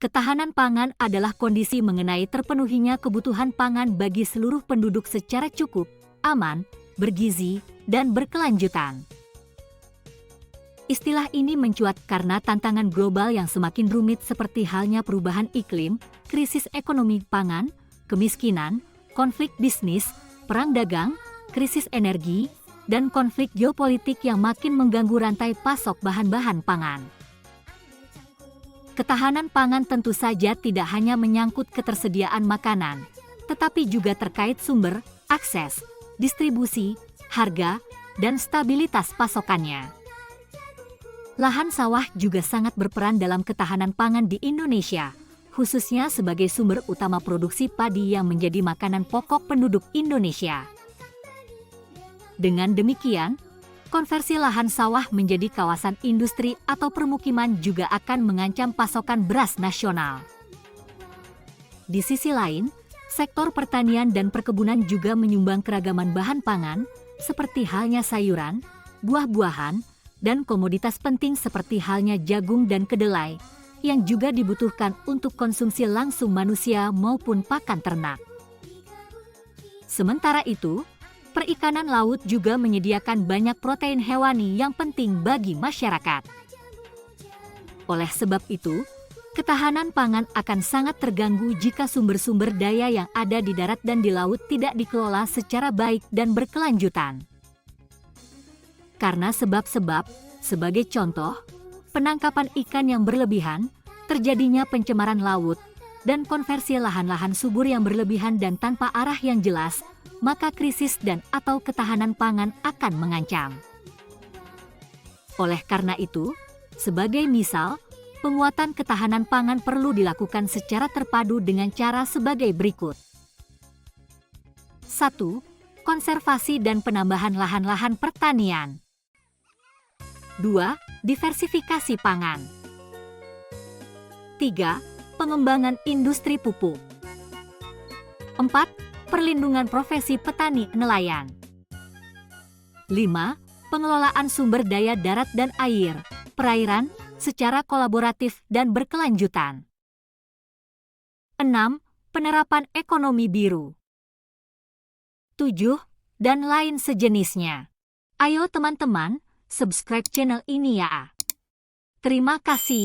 Ketahanan pangan adalah kondisi mengenai terpenuhinya kebutuhan pangan bagi seluruh penduduk secara cukup, aman, bergizi, dan berkelanjutan. Istilah ini mencuat karena tantangan global yang semakin rumit seperti halnya perubahan iklim, krisis ekonomi pangan, kemiskinan, konflik bisnis, perang dagang, krisis energi, dan konflik geopolitik yang makin mengganggu rantai pasok bahan-bahan pangan. Ketahanan pangan tentu saja tidak hanya menyangkut ketersediaan makanan, tetapi juga terkait sumber, akses, distribusi, harga, dan stabilitas pasokannya. Lahan sawah juga sangat berperan dalam ketahanan pangan di Indonesia, khususnya sebagai sumber utama produksi padi yang menjadi makanan pokok penduduk Indonesia. Dengan demikian, konversi lahan sawah menjadi kawasan industri atau permukiman juga akan mengancam pasokan beras nasional. Di sisi lain, sektor pertanian dan perkebunan juga menyumbang keragaman bahan pangan, seperti halnya sayuran, buah-buahan, dan komoditas penting seperti halnya jagung dan kedelai, yang juga dibutuhkan untuk konsumsi langsung manusia maupun pakan ternak. Sementara itu, perikanan laut juga menyediakan banyak protein hewani yang penting bagi masyarakat. Oleh sebab itu, ketahanan pangan akan sangat terganggu jika sumber-sumber daya yang ada di darat dan di laut tidak dikelola secara baik dan berkelanjutan. Karena sebab-sebab, sebagai contoh, penangkapan ikan yang berlebihan, terjadinya pencemaran laut, dan konversi lahan-lahan subur yang berlebihan dan tanpa arah yang jelas, maka krisis dan/atau ketahanan pangan akan mengancam. Oleh karena itu, sebagai misal, penguatan ketahanan pangan perlu dilakukan secara terpadu dengan cara sebagai berikut. 1. Konservasi dan penambahan lahan-lahan pertanian. 2. Diversifikasi pangan. 3. Pengembangan industri pupuk. 4. Perlindungan profesi petani nelayan. 5. Pengelolaan sumber daya darat dan air, perairan, secara kolaboratif dan berkelanjutan. 6. Penerapan ekonomi biru. 7. Dan lain sejenisnya. Ayo teman-teman, subscribe channel ini ya. Terima kasih.